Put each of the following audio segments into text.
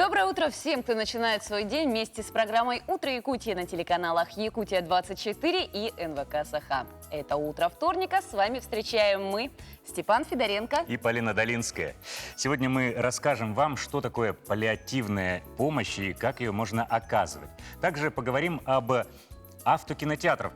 Доброе утро всем, кто начинает свой день вместе с программой «Утро Якутии» на телеканалах «Якутия-24» и НВК «Саха». Это утро вторника. С вами встречаем мы, Степан Федоренко и Полина Долинская. Сегодня мы расскажем вам, что такое паллиативная помощь и как ее можно оказывать. Также поговорим об автокинотеатрах,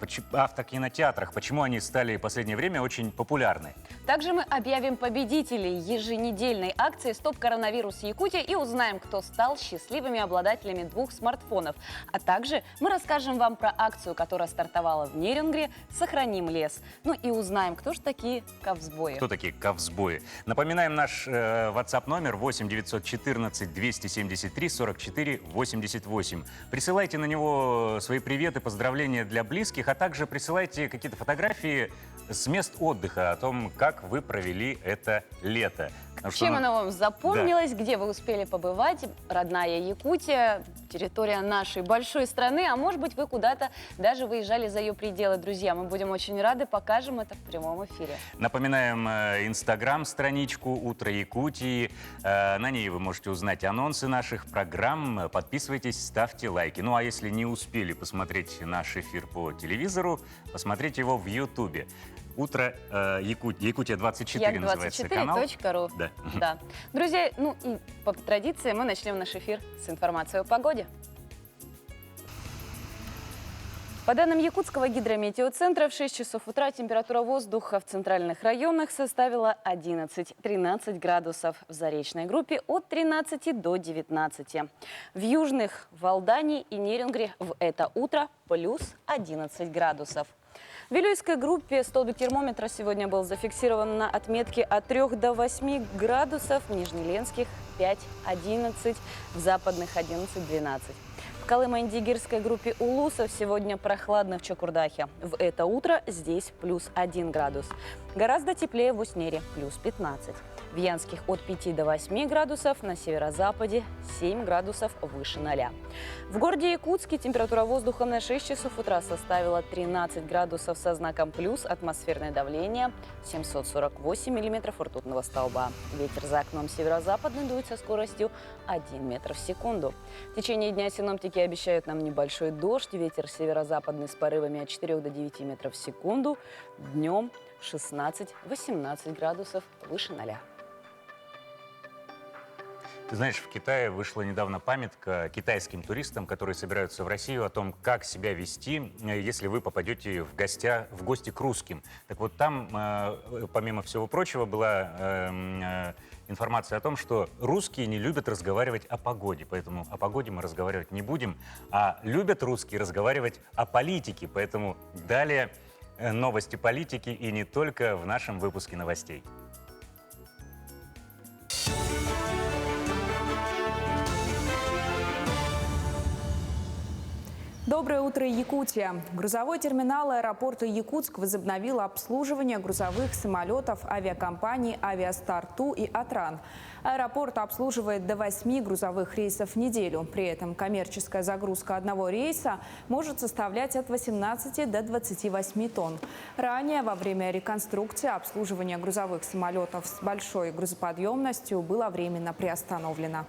почему они стали в последнее время очень популярны. Также мы объявим победителей еженедельной акции «Стоп коронавирус Якутия» и узнаем, кто стал счастливыми обладателями 2 смартфонов. А также мы расскажем вам про акцию, которая стартовала в Нерюнгри «Сохраним лес». Ну и узнаем, кто же такие ковсбои. Кто такие ковсбои? Напоминаем наш WhatsApp номер 8 914 273 44 88. Присылайте на него свои приветы, поздравления для близких, а также присылайте какие-то фотографии с мест отдыха, о том, как вы провели это лето. Чем оно вам запомнилось, где вы успели побывать, родная Якутия, территория нашей большой страны, а может быть, вы куда-то даже выезжали за ее пределы. Друзья, мы будем очень рады, покажем это в прямом эфире. Напоминаем инстаграм-страничку «Утро Якутии». На ней вы можете узнать анонсы наших программ. Подписывайтесь, ставьте лайки. Ну а если не успели посмотреть наш эфир по телевизору, посмотрите его в Ютубе. «Утро Якутия-24» называется канал. Як24.ру. Да. Да. Друзья, ну и по традиции мы начнем наш эфир с информацией о погоде. По данным Якутского гидрометеоцентра, в 6 часов утра температура воздуха в центральных районах составила 11-13 градусов. В заречной группе от 13 до 19. В южных, в Алдане и Нерюнгри в это утро плюс 11 градусов. В Вилюйской группе столбик термометра сегодня был зафиксирован на отметке от 3 до 8 градусов, в Нижнеленских 5-11, в западных 11-12. В Колымо-Индигирской группе Улусов сегодня прохладно в Чокурдахе. В это утро здесь плюс 1 градус. Гораздо теплее в Уснере плюс 15. В Янских от 5 до 8 градусов, на северо-западе 7 градусов выше 0. В городе Якутске температура воздуха на 6 часов утра составила 13 градусов со знаком плюс, атмосферное давление 748 миллиметров ртутного столба. Ветер за окном северо-западный дует со скоростью 1 метр в секунду. В течение дня синоптики обещают нам небольшой дождь, ветер северо-западный с порывами от 4 до 9 метров в секунду, днем 16-18 градусов выше 0. Ты знаешь, в Китае вышла недавно памятка китайским туристам, которые собираются в Россию, о том, как себя вести, если вы попадете в гости к русским. Так вот, там, помимо всего прочего, была информация о том, что русские не любят разговаривать о погоде, поэтому о погоде мы разговаривать не будем, а любят русские разговаривать о политике, поэтому далее новости политики и не только в нашем выпуске новостей. Доброе утро, Якутия! Грузовой терминал аэропорта Якутск возобновил обслуживание грузовых самолетов авиакомпаний «Авиастар-Ту» и «Атран». Аэропорт обслуживает до 8 грузовых рейсов в неделю. При этом коммерческая загрузка одного рейса может составлять от 18 до 28 тонн. Ранее, во время реконструкции, обслуживание грузовых самолетов с большой грузоподъемностью было временно приостановлено.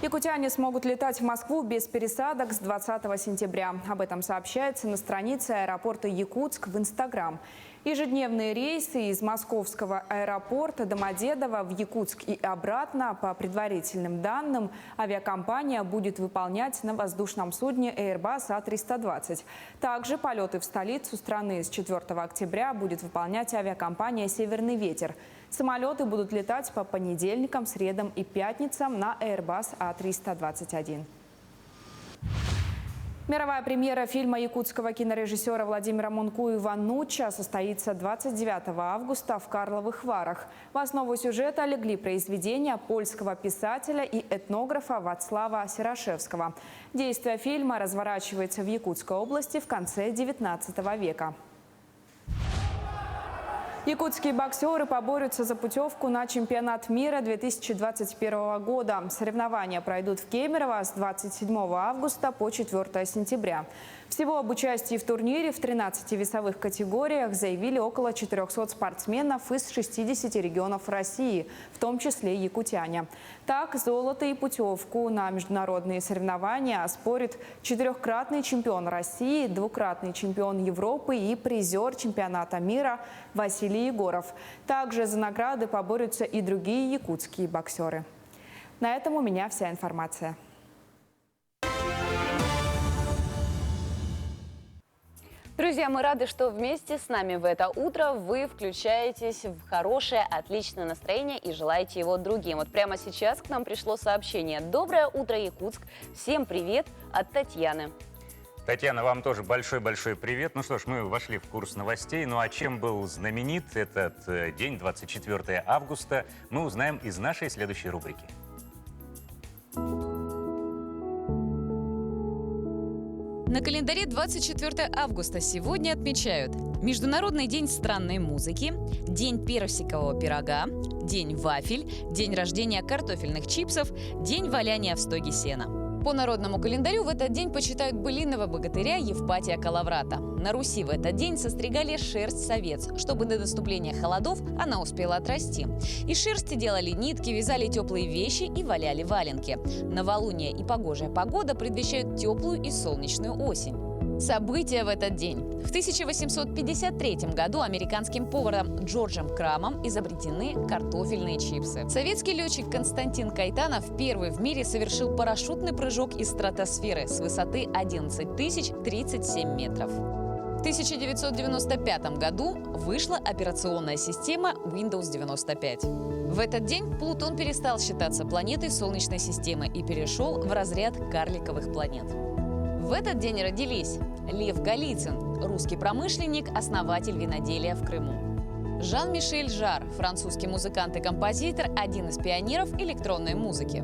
Якутяне смогут летать в Москву без пересадок с 20 сентября. Об этом сообщается на странице аэропорта Якутск в Инстаграм. Ежедневные рейсы из московского аэропорта Домодедово в Якутск и обратно, по предварительным данным, авиакомпания будет выполнять на воздушном судне Airbus A320. Также полеты в столицу страны с 4 октября будет выполнять авиакомпания «Северный ветер». Самолеты будут летать по понедельникам, средам и пятницам на Airbus A321. Мировая премьера фильма якутского кинорежиссера Владимира Мункуева «Нуча» состоится 29 августа в Карловых Варах. В основу сюжета легли произведения польского писателя и этнографа Вацлава Серашевского. Действие фильма разворачивается в Якутской области в конце XIX века. Якутские боксеры поборются за путевку на чемпионат мира 2021 года. Соревнования пройдут в Кемерово с 27 августа по 4 сентября. Всего об участии в турнире в 13 весовых категориях заявили около 400 спортсменов из 60 регионов России, в том числе якутяне. Так, золото и путевку на международные соревнования оспорит четырехкратный чемпион России, двукратный чемпион Европы и призер чемпионата мира Василий Егоров. Также за награды поборются и другие якутские боксеры. На этом у меня вся информация. Друзья, мы рады, что вместе с нами в это утро вы включаетесь в хорошее, отличное настроение и желаете его другим. Вот прямо сейчас к нам пришло сообщение. Доброе утро, Якутск. Всем привет от Татьяны. Татьяна, вам тоже большой-большой привет. Ну что ж, мы вошли в курс новостей. Ну а чем был знаменит этот день, 24 августа, мы узнаем из нашей следующей рубрики. На календаре 24 августа сегодня отмечают Международный день странной музыки, День персикового пирога, День вафель, День рождения картофельных чипсов, День валяния в стоге сена. По народному календарю в этот день почитают былинного богатыря Евпатия Калаврата. На Руси в этот день состригали шерсть с овец, чтобы до наступления холодов она успела отрасти. Из шерсти делали нитки, вязали теплые вещи и валяли валенки. Новолуние и погожая погода предвещают теплую и солнечную осень. События в этот день. В 1853 году американским поваром Джорджем Крамом изобретены картофельные чипсы. Советский летчик Константин Кайтанов первый в мире совершил парашютный прыжок из стратосферы с высоты 11 037 метров. В 1995 году вышла операционная система Windows 95. В этот день Плутон перестал считаться планетой Солнечной системы и перешел в разряд карликовых планет. В этот день родились Лев Голицын, русский промышленник, основатель виноделия в Крыму. Жан-Мишель Жар, французский музыкант и композитор, один из пионеров электронной музыки.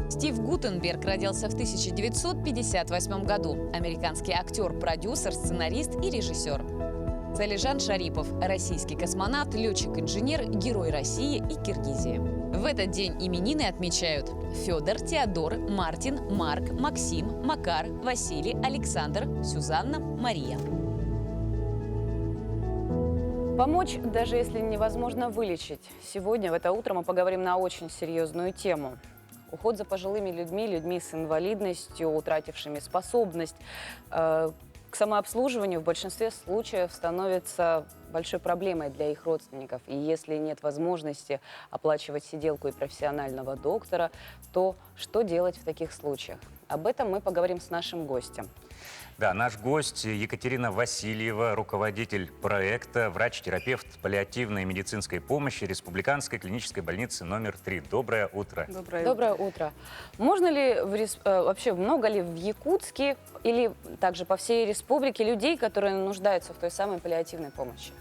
Стив Гутенберг родился в 1958 году, американский актер, продюсер, сценарист и режиссер. Залижан Шарипов, российский космонавт, летчик-инженер, герой России и Киргизии. В этот день именины отмечают Федор, Теодор, Мартин, Марк, Максим, Макар, Василий, Александр, Сюзанна, Мария. Помочь, даже если невозможно вылечить. Сегодня, в это утро, мы поговорим на очень серьезную тему. Уход за пожилыми людьми с инвалидностью, утратившими способность к самообслуживанию в большинстве случаев становится большой проблемой для их родственников. И если нет возможности оплачивать сиделку и профессионального доктора, то что делать в таких случаях? Об этом мы поговорим с нашим гостем. Да, наш гость Екатерина Васильева, руководитель проекта, врач-терапевт паллиативной медицинской помощи Республиканской клинической больницы номер 3. Доброе утро. Доброе утро. Можно ли вообще много ли в Якутске или также по всей республике людей, которые нуждаются в той самой паллиативной помощи?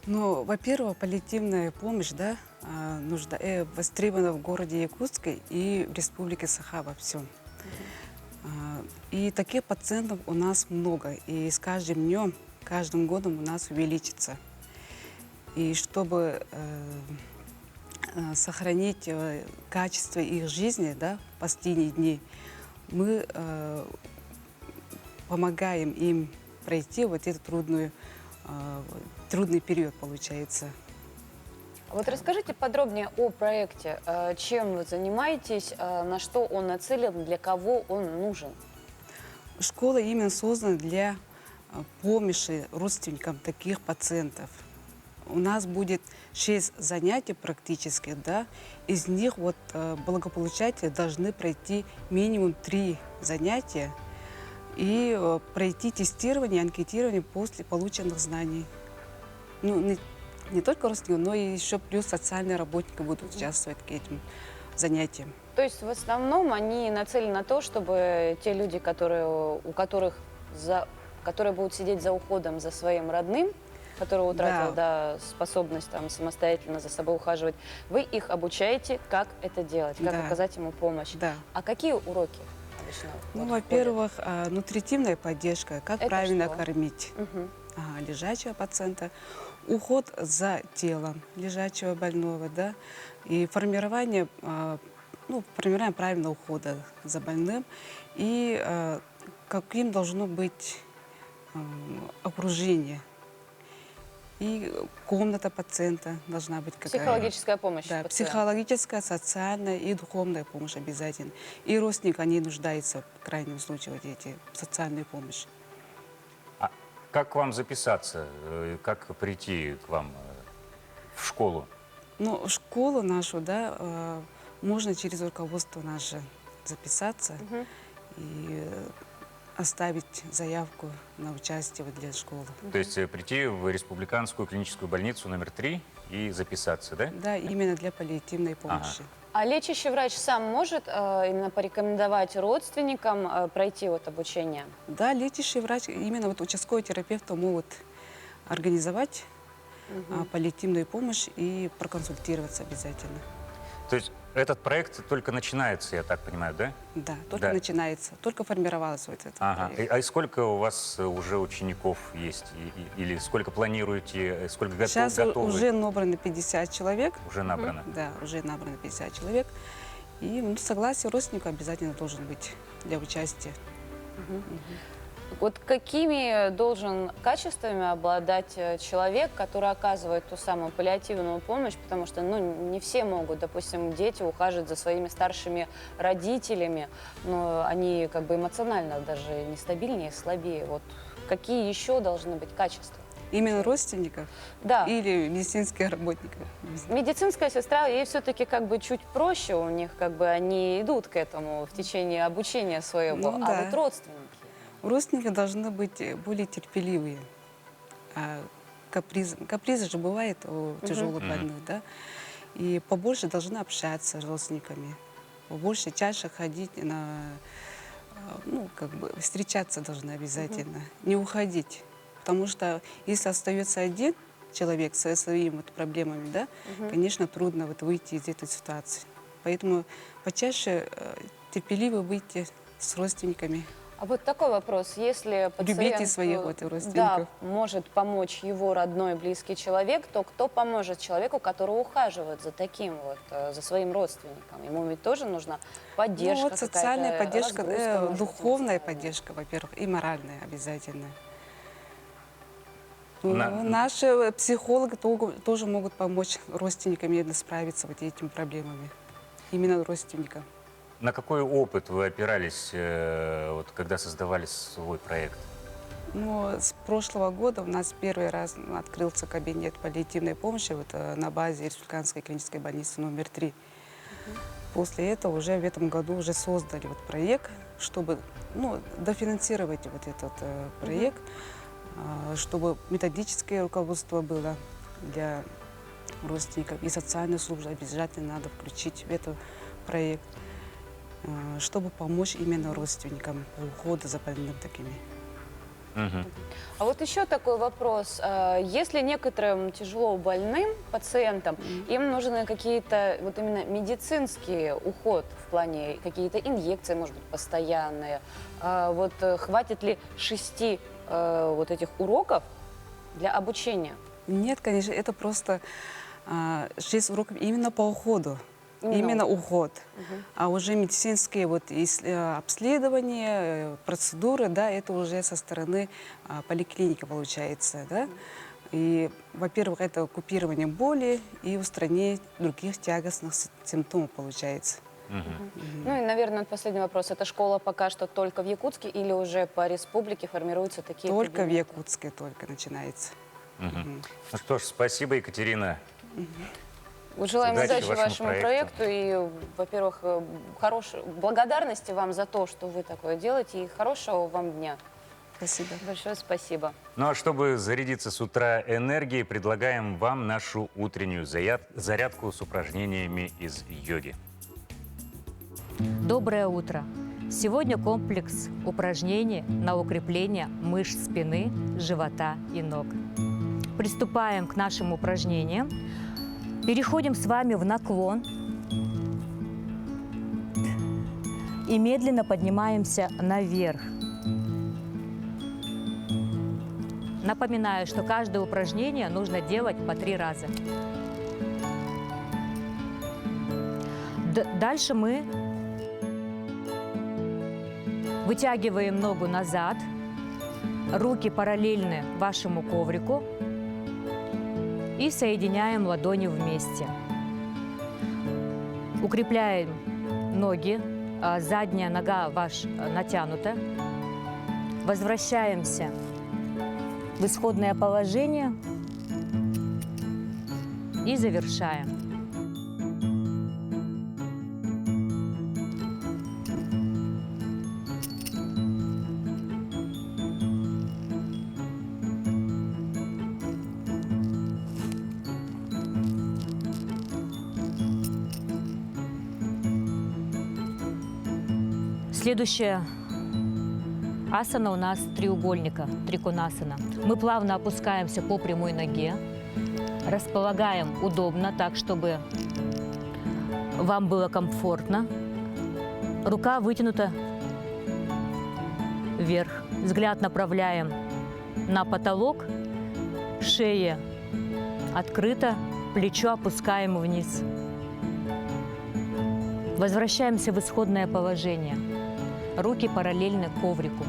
Ну, во-первых, паллиативная помощь, да, востребована в городе Якутске и в республике Саха во всем. И таких пациентов у нас много, и с каждым днем, каждым годом у нас увеличится. И чтобы сохранить качество их жизни, да, в последние дни, мы помогаем им пройти вот этот трудный период, получается. Вот расскажите подробнее о проекте. Чем вы занимаетесь, на что он нацелен, для кого он нужен? Школа именно создана для помощи родственникам таких пациентов. У нас будет 6 занятий практически, да. Из них вот благополучатели должны пройти минимум 3 занятия и пройти тестирование, анкетирование после полученных знаний. Ну, не только родственники, но и еще плюс социальные работники будут участвовать к этим занятиям. То есть в основном они нацелены на то, чтобы те люди, которые будут сидеть за уходом за своим родным, который утратил способность самостоятельно за собой ухаживать, вы их обучаете, как это делать, как оказать ему помощь. Да. А какие уроки обычно? Ну, во-первых, нутритивная поддержка, как Это правильно что? кормить лежачего пациента. уход за телом лежачего больного, да, и формирование, формирование правильного ухода за больным, и каким должно быть окружение. И комната пациента должна быть какая-то. Психологическая помощь Да, пациенту. психологическая, социальная и духовная помощь обязательно. И родственник, они нуждаются, в крайнем случае, вот эти социальные помощи. А как к вам записаться? Как прийти к вам в школу? Ну, в школу нашу, да, можно через руководство наше записаться и оставить заявку на участие вот для школы. То есть прийти в Республиканскую клиническую больницу номер 3 и записаться, да? Да, именно для паллиативной помощи. А лечащий врач сам может именно порекомендовать родственникам пройти вот обучение? Да, лечащий врач, именно вот участковый терапевт могут организовать паллиативную помощь и проконсультироваться обязательно. То есть этот проект только начинается, я так понимаю, да? Да, только Да. начинается, только формировалась вот этот Ага. проект. И сколько у вас уже учеников есть? Или сколько планируете, сколько Сейчас готовы? уже набрано 50 человек. Уже набрано. Да, уже набрано 50 человек. И согласие родственника обязательно должен быть для участия. Вот какими должен качествами обладать человек, который оказывает ту самую паллиативную помощь, потому что не все могут, допустим, дети ухаживать за своими старшими родителями, но они как бы эмоционально даже нестабильнее, слабее. Вот какие еще должны быть качества? Именно родственников Да. или медицинских работников. Медицинская сестра, ей все-таки как бы чуть проще, у них как бы они идут к этому в течение обучения своего, Ну, а да. вот родственники. Родственники должны быть более терпеливые. Капризы же бывают у тяжелых больных, да? И побольше должны общаться с родственниками, побольше, чаще ходить на, встречаться должны обязательно, не уходить. Потому что если остается один человек со своими вот проблемами, да, конечно, трудно вот выйти из этой ситуации. Поэтому почаще терпеливо выйти с родственниками. А вот такой вопрос. Если Любите пациенту, своих вот родственников. да, может помочь его родной близкий человек, то кто поможет человеку, который ухаживает за таким вот, за своим родственником? Ему ведь тоже нужна поддержка, Ну, вот социальная какая-то поддержка, разгрузка, может быть, духовная эмоциональная. поддержка, во-первых, и моральная обязательно. На- Наши психологи тоже могут помочь родственникам именно справиться вот этими проблемами. Именно родственникам. На какой опыт вы опирались, вот, когда создавали свой проект? Но с прошлого года у нас первый раз открылся кабинет паллиативной помощи вот, на базе Республиканской клинической больницы номер 3. После этого уже в этом году уже создали вот проект, чтобы дофинансировать вот этот проект, чтобы методическое руководство было для родственников и социальную службу обязательно надо включить в этот проект, чтобы помочь именно родственникам по уходу за больными такими. Мгм. А вот еще такой вопрос. Если некоторым тяжело больным пациентам, им нужны какие-то вот именно медицинский уход в плане какие-то инъекции, может быть, постоянные, хватит ли 6 вот этих уроков для обучения? Нет, конечно, это просто 6 уроков именно по уходу. Именно уход. А уже медицинские обследования, процедуры, да, это уже со стороны поликлиники получается, да. И, во-первых, это купирование боли и устранение других тягостных симптомов получается. Ну и, наверное, последний вопрос. Эта школа пока что только в Якутске или уже по республике формируются такие Только в кабинеты? Якутске только начинается. Мгм. Ну что ж, спасибо, Екатерина. Вот желаем Удачи удачи вашему вашему проекту и, во-первых, благодарности вам за то, что вы такое делаете, и хорошего вам дня. Спасибо. Большое спасибо. Ну а чтобы зарядиться с утра энергией, предлагаем вам нашу утреннюю зарядку с упражнениями из йоги. Доброе утро! Сегодня комплекс упражнений на укрепление мышц спины, живота и ног. Приступаем к нашим упражнениям. Переходим с вами в наклон. И медленно поднимаемся наверх. Напоминаю, что каждое упражнение нужно делать по 3 раза. Дальше мы вытягиваем ногу назад, руки параллельны вашему коврику и соединяем ладони вместе. Укрепляем ноги, задняя нога ваша натянута. Возвращаемся в исходное положение и завершаем. Следующая асана у нас треугольника, триконасана. Мы плавно опускаемся по прямой ноге, располагаем удобно, так, чтобы вам было комфортно. Рука вытянута вверх. Взгляд направляем на потолок, шея открыта, плечо опускаем вниз. Возвращаемся в исходное положение. Руки параллельны коврику.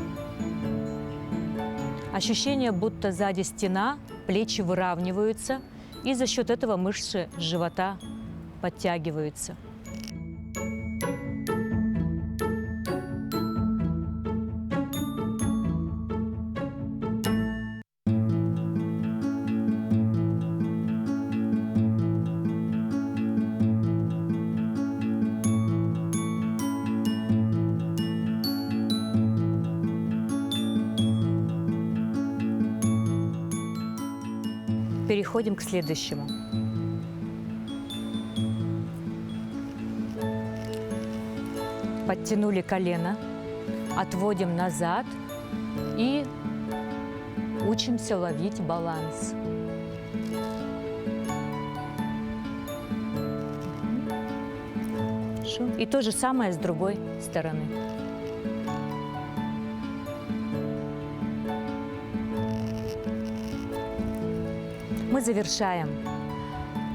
Ощущение, будто сзади стена, плечи выравниваются, и за счет этого мышцы живота подтягиваются. Переходим к следующему. Подтянули колено, отводим назад и учимся ловить баланс. Хорошо. И то же самое с другой стороны. Мы завершаем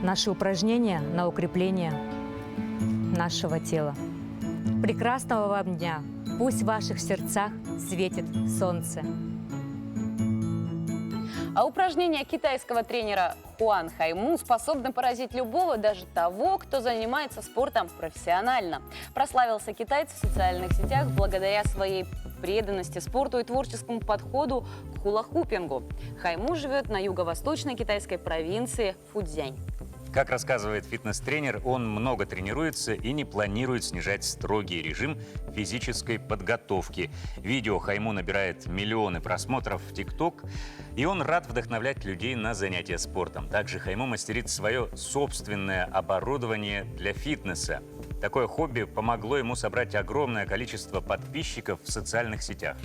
наши упражнения на укрепление нашего тела. Прекрасного вам дня! Пусть в ваших сердцах светит солнце. А упражнения китайского тренера Хуан Хайму способны поразить любого, даже того, кто занимается спортом профессионально. Прославился китаец в социальных сетях благодаря своей преданности спорту и творческому подходу к хула-хупингу. Хайму живет на юго-восточной китайской провинции Фуцзянь. Как рассказывает фитнес-тренер, он много тренируется и не планирует снижать строгий режим физической подготовки. Видео Хайму набирает миллионы просмотров в ТикТок, и он рад вдохновлять людей на занятия спортом. Также Хайму мастерит свое собственное оборудование для фитнеса. Такое хобби помогло ему собрать огромное количество подписчиков в социальных сетях.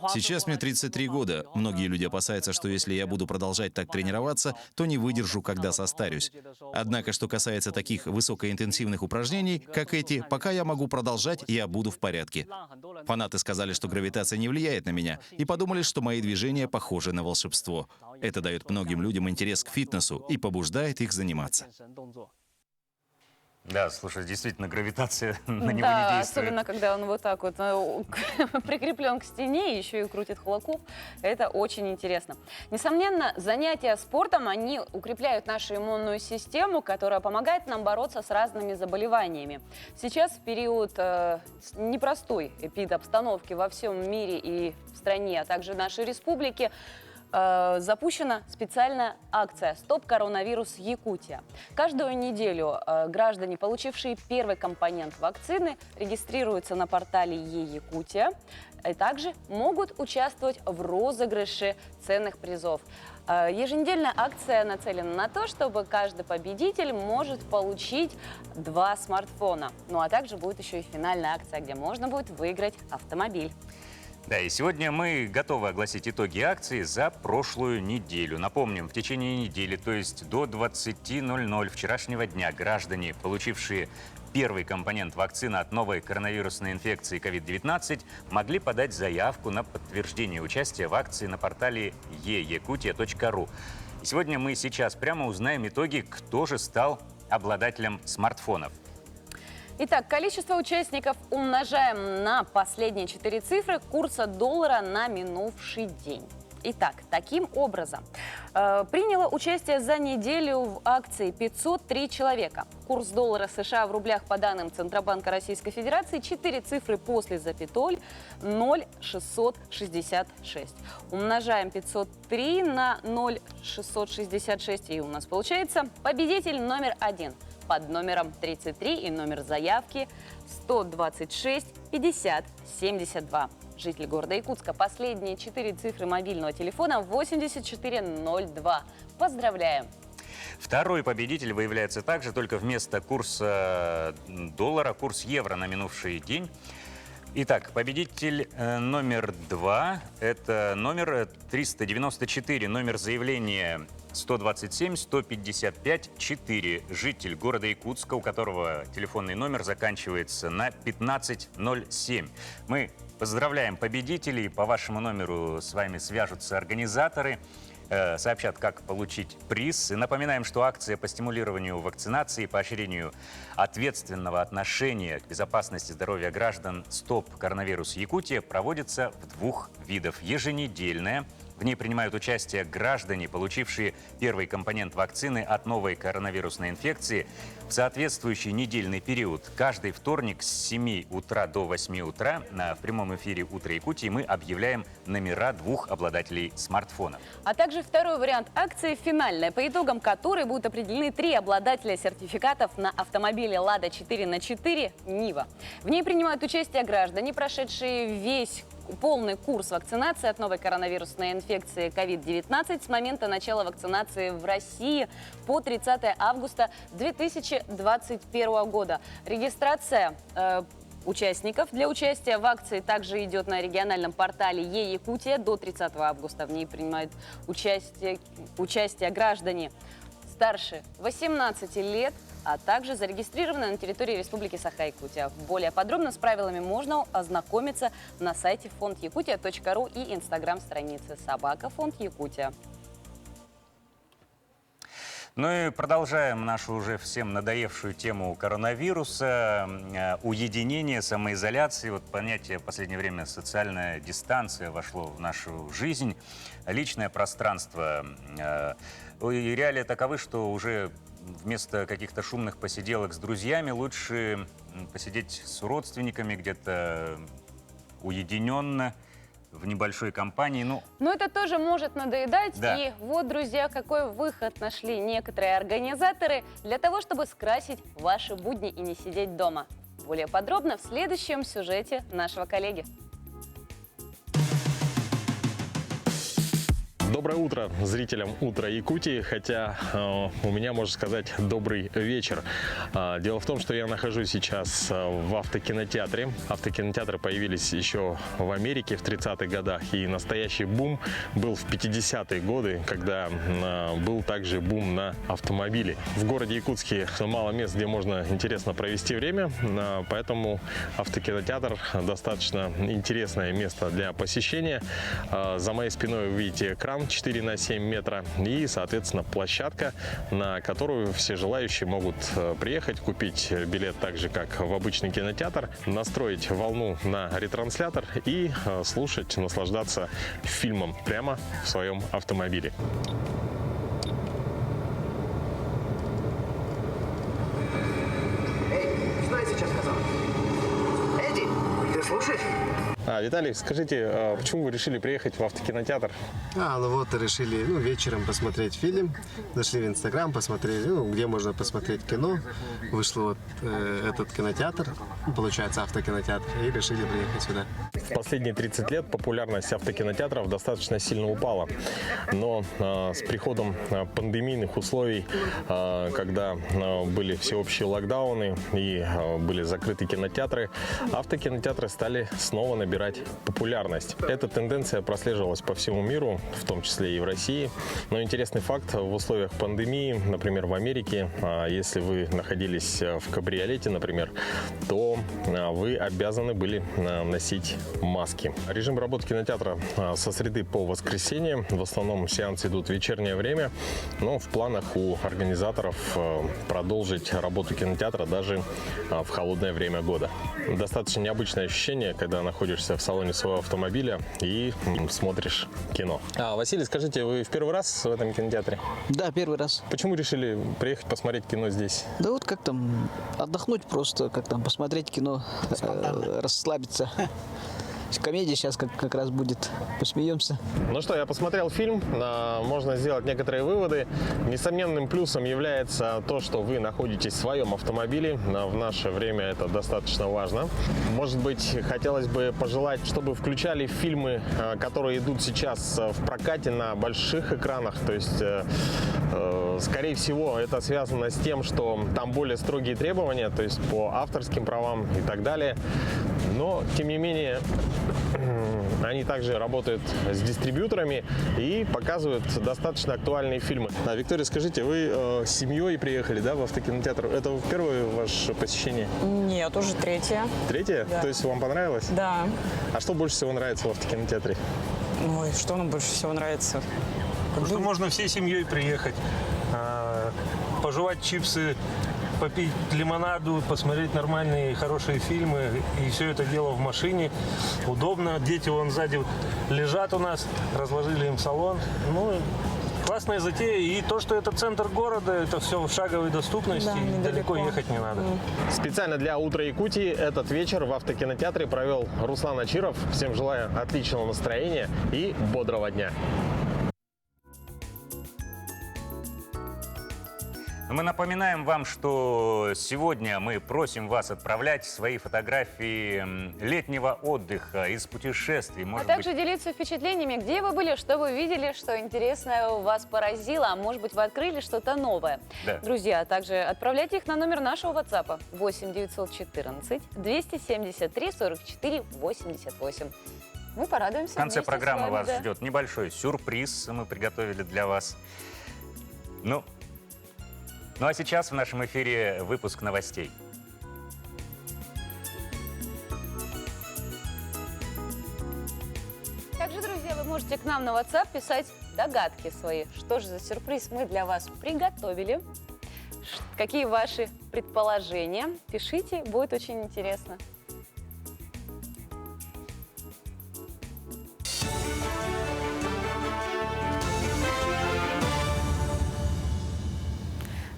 Сейчас мне 33 года. Многие люди опасаются, что если я буду продолжать так тренироваться, то не выдержу, когда состарюсь. Однако, что касается таких высокоинтенсивных упражнений, как эти, пока я могу продолжать, я буду в порядке. Фанаты сказали, что гравитация не влияет на меня, и подумали, что мои движения похожи на волшебство. Это дает многим людям интерес к фитнесу и побуждает их заниматься. Да, слушай, действительно, гравитация на него не Да, действует. особенно когда он вот так вот прикреплен к стене, еще и крутит хулакуп. Это очень интересно. Несомненно, занятия спортом, они укрепляют нашу иммунную систему, которая помогает нам бороться с разными заболеваниями. Сейчас, в период непростой эпидобстановки во всем мире и в стране, а также в нашей республике, запущена специальная акция «Стоп коронавирус Якутия». Каждую неделю граждане, получившие первый компонент вакцины, регистрируются на портале Е-Якутия и также могут участвовать в розыгрыше ценных призов. Еженедельная акция нацелена на то, чтобы каждый победитель может получить 2 смартфона. Ну а также будет еще и финальная акция, где можно будет выиграть автомобиль. Да, и сегодня мы готовы огласить итоги акции за прошлую неделю. Напомним, в течение недели, то есть до 20:00 вчерашнего дня, граждане, получившие первый компонент вакцины от новой коронавирусной инфекции COVID-19, могли подать заявку на подтверждение участия в акции на портале e-yakutia.ru. И сегодня мы прямо узнаем итоги, кто же стал обладателем смартфонов. Итак, количество участников умножаем на последние 4 цифры курса доллара на минувший день. Итак, таким образом, приняло участие за неделю в акции 503 человека. Курс доллара США в рублях по данным Центробанка Российской Федерации 4 цифры после запятой 0,666. Умножаем 503 на 0,666 и у нас получается победитель номер 1 под номером 33 и номер заявки 126 50 72. Житель города Якутска. Последние 4 цифры мобильного телефона 8402. Поздравляем! Второй победитель выявляется также, только вместо курса доллара, курс евро на минувший день. Итак, победитель номер 2 – это номер 394, номер заявления 127-155-4. Житель города Якутска, у которого телефонный номер заканчивается на 1507. Мы поздравляем победителей. По вашему номеру с вами свяжутся организаторы, сообщат, как получить приз. И напоминаем, что акция по стимулированию вакцинации и поощрению ответственного отношения к безопасности здоровья граждан «Стоп коронавирус Якутия» проводится в 2 видах. Еженедельная. В ней принимают участие граждане, получившие первый компонент вакцины от новой коронавирусной инфекции в соответствующий недельный период. Каждый вторник с 7 утра до 8 утра в прямом эфире «Утро Якутии» мы объявляем номера 2 обладателей смартфонов. А также второй вариант акции «Финальная», по итогам которой будут определены 3 обладателя сертификатов на автомобиле «Лада 4х4» «Нива». В ней принимают участие граждане, прошедшие весь полный курс вакцинации от новой коронавирусной инфекции COVID-19 с момента начала вакцинации в России по 30 августа 2021 года. Регистрация участников для участия в акции также идет на региональном портале e-Якутия до 30 августа. В ней принимают участие граждане старше 18 лет, а также зарегистрированы на территории Республики Саха-Якутия. Более подробно с правилами можно ознакомиться на сайте фонд-якутия.ру и инстаграм-странице @фонд-якутия. Ну и продолжаем нашу уже всем надоевшую тему коронавируса, уединения, самоизоляции. Вот понятие в последнее время социальная дистанция вошло в нашу жизнь, личное пространство. И реалии таковы, что уже вместо каких-то шумных посиделок с друзьями лучше посидеть с родственниками где-то уединенно, в небольшой компании. Но это тоже может надоедать. Да. И вот, друзья, какой выход нашли некоторые организаторы для того, чтобы скрасить ваши будни и не сидеть дома. Более подробно в следующем сюжете нашего коллеги. Доброе утро зрителям «Утра Якутии», хотя у меня, можно сказать, добрый вечер. Дело в том, что я нахожусь сейчас в автокинотеатре. Автокинотеатры появились еще в Америке в 30-х годах, и настоящий бум был в 50-е годы, когда был также бум на автомобили. В городе Якутске мало мест, где можно интересно провести время, поэтому автокинотеатр достаточно интересное место для посещения. За моей спиной вы видите экран 4 на 7 метра и, соответственно, площадка, на которую все желающие могут приехать, купить билет так же, как в обычный кинотеатр, настроить волну на ретранслятор и слушать, наслаждаться фильмом прямо в своем автомобиле. Что я сейчас сказал? Эдди, ты слушаешь? Виталий, скажите, почему вы решили приехать в автокинотеатр? Решили вечером посмотреть фильм. Зашли в Инстаграм, посмотрели, где можно посмотреть кино. Вышел этот кинотеатр, получается автокинотеатр, и решили приехать сюда. В последние 30 лет популярность автокинотеатров достаточно сильно упала. Но с приходом пандемийных условий, когда были всеобщие локдауны и были закрыты кинотеатры, автокинотеатры стали снова набирать набирать популярность. Эта тенденция прослеживалась по всему миру, в том числе и в России. Но интересный факт: в условиях пандемии, например, в Америке, если вы находились в кабриолете, например, то вы обязаны были носить маски. Режим работы кинотеатра со среды по воскресенье. В основном сеансы идут в вечернее время, но в планах у организаторов продолжить работу кинотеатра даже в холодное время года. Достаточно необычное ощущение, когда находишься в салоне своего автомобиля и смотришь кино. Василий, скажите, вы в первый раз в этом кинотеатре? Да, первый раз. Почему решили приехать посмотреть кино здесь? Да вот как там отдохнуть просто, как там посмотреть кино, расслабиться. Комедия сейчас как раз будет, посмеемся. Ну что, я посмотрел фильм, можно сделать некоторые выводы. Несомненным плюсом является то, что вы находитесь в своем автомобиле. В наше время это достаточно важно. Может быть, хотелось бы пожелать, чтобы включали фильмы, которые идут сейчас в прокате на больших экранах. То есть, скорее всего, это связано с тем, что там более строгие требования, то есть по авторским правам и так далее. Но, тем не менее, они также работают с дистрибьюторами и показывают достаточно актуальные фильмы. Виктория, скажите, вы с семьей приехали, да, в автокинотеатр? Это первое ваше посещение? Нет, уже третье. Третье? Да. То есть вам понравилось? Да. А что больше всего нравится в автокинотеатре? Ой, что нам больше всего нравится? Что можно всей семьей приехать, пожевать чипсы, попить лимонаду, посмотреть нормальные хорошие фильмы. И все это дело в машине. Удобно. Дети вон сзади лежат у нас. Разложили им салон. Ну, классная затея. И то, что это центр города, это все в шаговой доступности. Да, далеко ехать не надо. Специально для «Утра Якутии» этот вечер в автокинотеатре провел Руслан Ачиров. Всем желаю отличного настроения и бодрого дня. Мы напоминаем вам, что сегодня мы просим вас отправлять свои фотографии летнего отдыха, из путешествий. А Может также быть, делиться впечатлениями, где вы были, что вы видели, что интересное вас поразило, а может быть вы открыли что-то новое. Да. Друзья, также отправляйте их на номер нашего WhatsApp 8 914 273 44 88. Мы порадуемся. в конце вместе с программы вами, вас да. ждет небольшой сюрприз, мы приготовили для вас. Ну а сейчас в нашем эфире выпуск новостей. Также, друзья, вы можете к нам на WhatsApp писать догадки свои. Что же за сюрприз мы для вас приготовили? Какие ваши предположения? Пишите, будет очень интересно.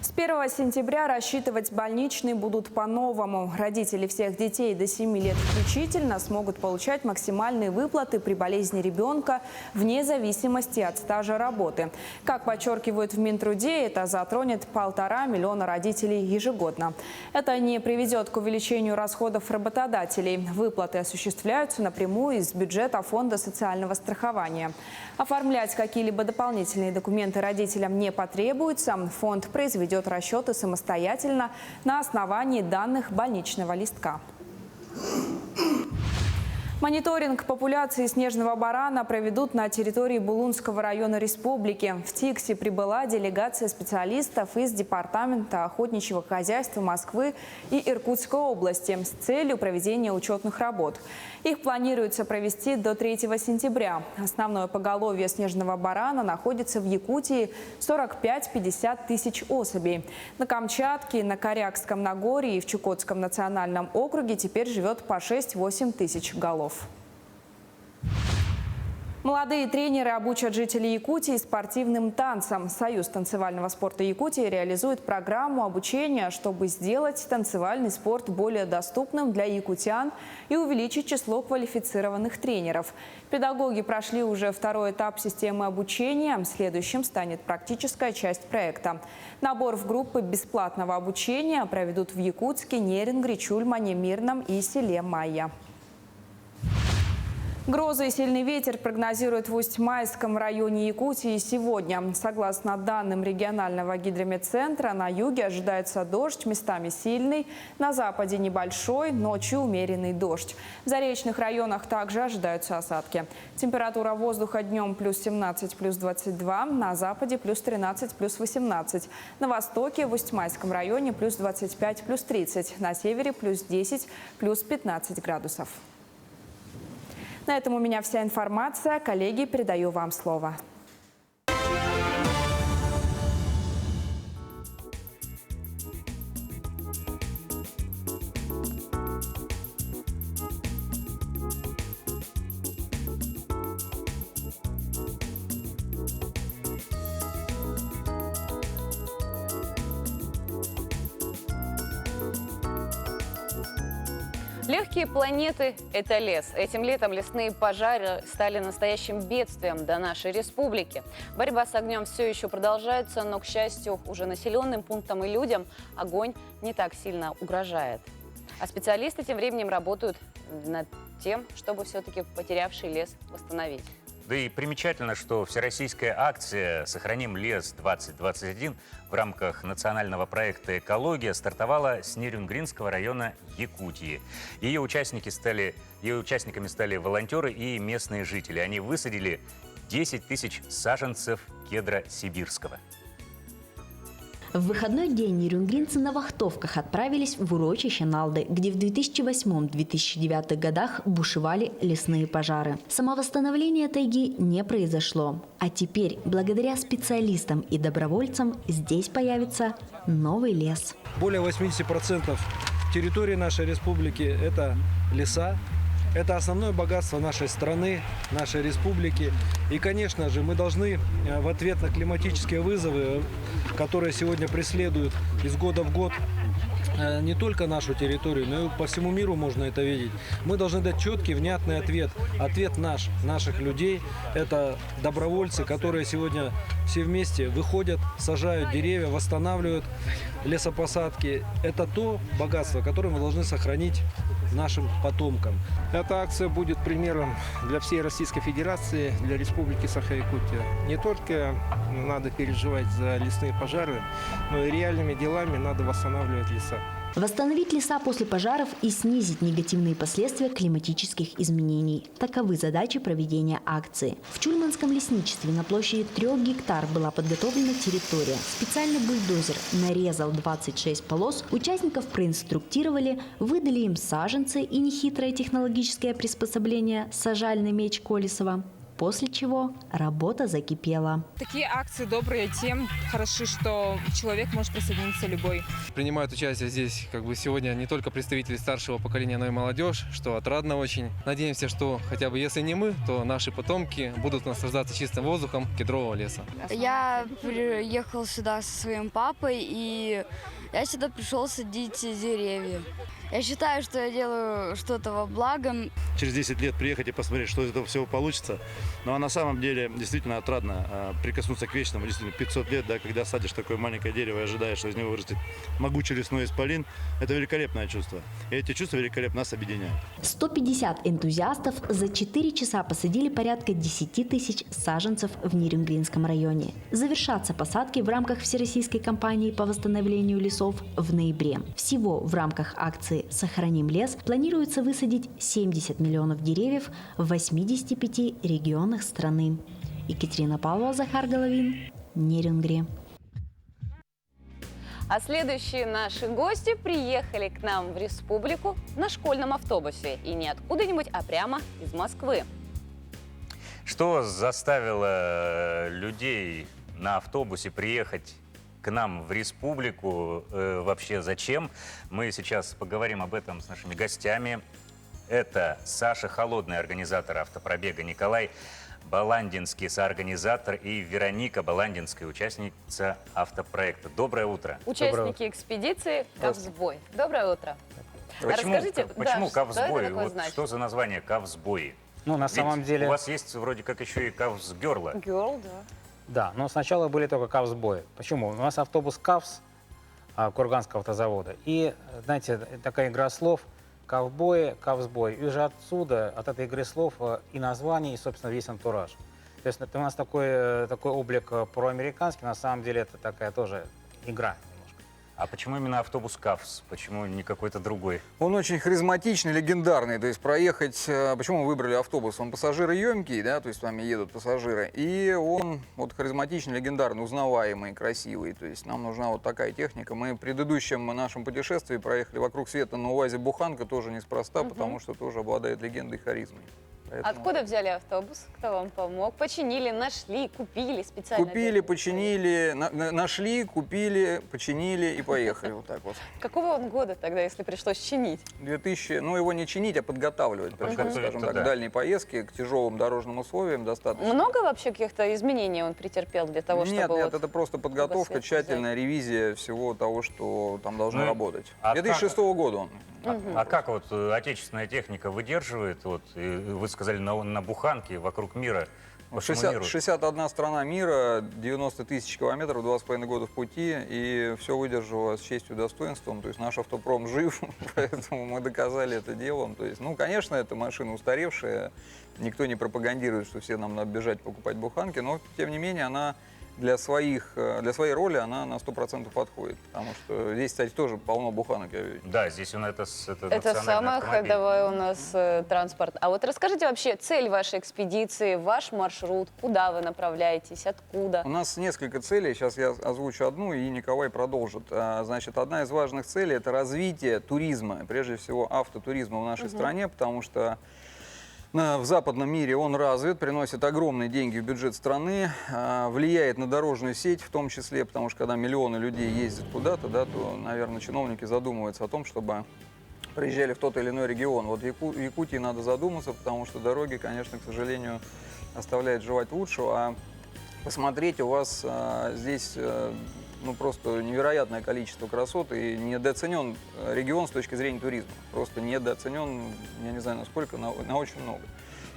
С 1 сентября рассчитывать больничный будут по-новому. Родители всех детей до 7 лет включительно смогут получать максимальные выплаты при болезни ребенка вне зависимости от стажа работы. Как подчеркивают в Минтруде, это затронет 1,5 миллиона родителей ежегодно. Это не приведет к увеличению расходов работодателей. Выплаты осуществляются напрямую из бюджета Фонда социального страхования. Оформлять какие-либо дополнительные документы родителям не потребуется. Фонд произведет расчеты самостоятельно на основании данных больничного листка. Мониторинг популяции снежного барана проведут на территории Булунского района республики. В Тикси прибыла делегация специалистов из Департамента охотничьего хозяйства Москвы и Иркутской области с целью проведения учетных работ. Их планируется провести до 3 сентября. Основное поголовье снежного барана находится в Якутии – 45-50 тысяч особей. На Камчатке, на Корякском Нагорье и в Чукотском национальном округе теперь живет по 6-8 тысяч голов. Молодые тренеры обучат жителей Якутии спортивным танцам. Союз танцевального спорта Якутии реализует программу обучения, чтобы сделать танцевальный спорт более доступным для якутян и увеличить число квалифицированных тренеров. Педагоги прошли уже второй этап системы обучения. Следующим станет практическая часть проекта. Набор в группы бесплатного обучения проведут в Якутске, Нерингре, Чульмане, Мирном и селе Майя. Грозы и сильный ветер прогнозируют в Усть-Майском районе Якутии сегодня. Согласно данным регионального гидрометцентра, на юге ожидается дождь, местами сильный, на западе небольшой, ночью умеренный дождь. В заречных районах также ожидаются осадки. Температура воздуха днем плюс 17, плюс 22, на западе плюс 13, плюс 18. На востоке в Усть-Майском районе плюс 25, плюс 30, на севере плюс 10, плюс 15 градусов. На этом у меня вся информация. Коллеги, передаю вам слово. Легкие планеты – это лес. Этим летом лесные пожары стали настоящим бедствием для нашей республики. Борьба с огнем все еще продолжается, но, к счастью, уже населенным пунктам и людям огонь не так сильно угрожает. А специалисты тем временем работают над тем, чтобы все-таки потерявший лес восстановить. Да и примечательно, что всероссийская акция «Сохраним лес-2021» в рамках национального проекта «Экология» стартовала с Нерюнгринского района Якутии. Ее участниками стали волонтеры и местные жители. Они высадили 10 тысяч саженцев кедра сибирского. В выходной день нерюнгринцы на вахтовках отправились в урочище Налды, где в 2008-2009 годах бушевали лесные пожары. Самовосстановление тайги не произошло. А теперь, благодаря специалистам и добровольцам, здесь появится новый лес. Более 80% территории нашей республики – это леса. Это основное богатство нашей страны, нашей республики. И, конечно же, мы должны в ответ на климатические вызовы, которые сегодня преследуют из года в год не только нашу территорию, но и по всему миру можно это видеть, мы должны дать четкий, внятный ответ. Ответ наших людей – это добровольцы, которые сегодня все вместе выходят, сажают деревья, восстанавливают лесопосадки. Это то богатство, которое мы должны сохранить нашим потомкам. Эта акция будет примером для всей Российской Федерации, для Республики Саха-Якутия. Не только надо переживать за лесные пожары, но и реальными делами надо восстанавливать леса. Восстановить леса после пожаров и снизить негативные последствия климатических изменений. Таковы задачи проведения акции. В Чульманском лесничестве на площади 3 гектар была подготовлена территория. Специальный бульдозер нарезал 26 полос, участников проинструктировали, выдали им саженцы и нехитрое технологическое приспособление «Сажальный меч Колесова». После чего работа закипела. Такие акции добрые тем хороши, что человек может присоединиться любой. Принимают участие здесь сегодня не только представители старшего поколения, но и молодежь, что отрадно очень. Надеемся, что хотя бы если не мы, то наши потомки будут наслаждаться чистым воздухом кедрового леса. Я приехал сюда со своим папой, и я сюда пришел садить деревья. Я считаю, что я делаю что-то во благо. Через 10 лет приехать и посмотреть, что из этого всего получится. Ну а на самом деле действительно отрадно прикоснуться к вечному. Действительно 500 лет, да, когда садишь такое маленькое дерево и ожидаешь, что из него вырастет могучий лесной исполин, это великолепное чувство. И эти чувства великолепно нас объединяют. 150 энтузиастов за 4 часа посадили порядка 10 тысяч саженцев в Нерюнгринском районе. Завершатся посадки в рамках всероссийской кампании по восстановлению лесов в ноябре. Всего в рамках акции «Сохраним лес» планируется высадить 70 миллионов деревьев в 85 регионах страны. Екатерина Павлова, Захар Головин, Нерюнгри. А следующие наши гости приехали к нам в республику на школьном автобусе. И не откуда-нибудь, а прямо из Москвы. Что заставило людей на автобусе приехать к нам в республику, вообще зачем? Мы сейчас поговорим об этом с нашими гостями. Это Саша Холодный, организатор автопробега, Николай Баландинский, соорганизатор, и Вероника Баландинская, участница автопроекта. Доброе утро. Участники экспедиции «Ковсбой». Доброе утро. Расскажите, почему «Ковсбой»? Вот что за название «Ковсбой»? Ну, на самом деле... у вас есть вроде как еще и «Ковсгерла». Герл, да. Да, но сначала были только «Ковсбои». Почему? У нас автобус «Кавс» Курганского автозавода. И, знаете, такая игра слов. ковбои, ковсбой. И уже отсюда, от этой игры слов, и название, и, собственно, весь антураж. То есть это у нас такой облик проамериканский, на самом деле это такая тоже игра. А почему именно автобус КАВС? Почему не какой-то другой? Он очень харизматичный, легендарный. То есть проехать... Почему мы выбрали автобус? Он пассажироемкий, да, то есть с вами едут пассажиры. И он вот харизматичный, легендарный, узнаваемый, красивый. То есть нам нужна вот такая техника. Мы в предыдущем нашем путешествии проехали вокруг света на УАЗе «Буханка», тоже неспроста, потому что тоже обладает легендой и харизмой. Поэтому... Откуда взяли автобус? Кто вам помог? Починили, нашли, купили специально? Купили, починили, нашли, купили, починили и поехали. Вот так вот. Какого он года тогда, если пришлось чинить? 2000, ну его не чинить, а подготавливать. Пришлось, скажем так, дальние поездки к тяжелым дорожным условиям достаточно. Много вообще каких-то изменений он претерпел для того, чтобы... Нет, это просто подготовка, тщательная ревизия всего того, что там должно работать. 2006 года он. А как вот отечественная техника выдерживает, вот, вы сказали, на Буханке вокруг мира? 61 страна мира, 90 тысяч километров, 2,5 года в пути, и все выдержало с честью и достоинством. То есть наш автопром жив, поэтому мы доказали это делом. То есть, ну, конечно, это машина устаревшая, никто не пропагандирует, что все нам надо бежать покупать Буханки, но, тем не менее, она... Для своей роли она на 100% подходит, потому что здесь, кстати, тоже полно буханок. Да, здесь у нас это самый ходовой у нас транспорт. А вот расскажите вообще цель вашей экспедиции, ваш маршрут, куда вы направляетесь, откуда? У нас несколько целей, сейчас я озвучу одну, и Николай продолжит. Значит, одна из важных целей – это развитие туризма, прежде всего автотуризма в нашей стране, потому что в западном мире он развит, приносит огромные деньги в бюджет страны, влияет на дорожную сеть в том числе, потому что когда миллионы людей ездят куда-то, да, то, наверное, чиновники задумываются о том, чтобы приезжали в тот или иной регион. Вот в Якутии надо задуматься, потому что дороги, конечно, к сожалению, оставляют желать лучшего. А посмотреть, у вас здесь ну, просто невероятное количество красот, и недооценен регион с точки зрения туризма. Просто недооценен, я не знаю насколько, на очень много.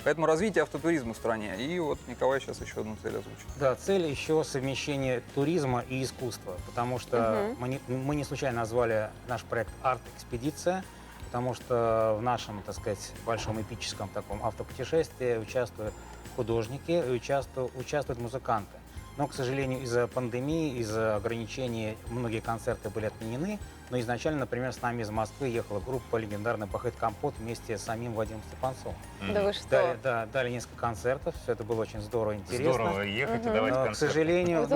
Поэтому развитие автотуризма в стране. И вот Николай сейчас еще одну цель озвучит. Да, цель еще совмещение туризма и искусства, потому что мы не случайно назвали наш проект «Арт-экспедиция», потому что в нашем, так сказать, большом эпическом таком автопутешествии участвуют художники, участвуют музыканты. Но, к сожалению, из-за пандемии, из-за ограничений многие концерты были отменены. Но изначально, например, с нами из Москвы ехала группа легендарный «Пахать Компот» вместе с самим Вадимом Степанцовым. Да вы что? Дали несколько концертов, все это было очень здорово, интересно. Здорово ехать и давать концерт. К сожалению,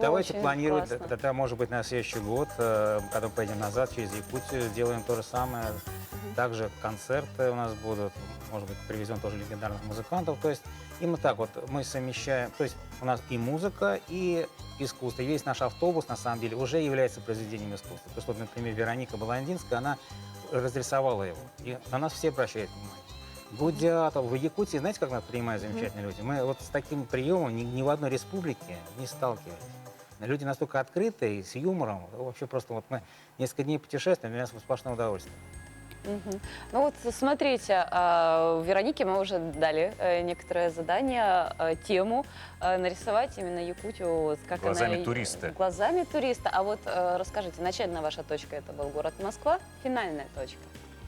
давайте планировать, классно. это может быть на следующий год, когда мы поедем назад через Якутию, сделаем то же самое. Также концерты у нас будут, может быть, привезем тоже легендарных музыкантов. То есть именно так вот мы совмещаем, то есть у нас и музыка, и искусство. И весь наш автобус, на самом деле, уже является произведением искусства. То есть, вот, например, Вероника Баландинская, она разрисовала его. И на нас все обращают внимание. Гудятов. В Якутии, знаете, как нас принимают замечательные люди? Мы вот с таким приемом ни в одной республике не сталкивались. Люди настолько открытые, с юмором. Вообще просто вот мы несколько дней путешествуем, у нас сплошное удовольствие. Ну вот смотрите, Веронике мы уже дали некоторое задание, тему нарисовать именно Якутию, как глазами туриста. Глазами туриста. А вот расскажите, начальная ваша точка это был город Москва, финальная точка?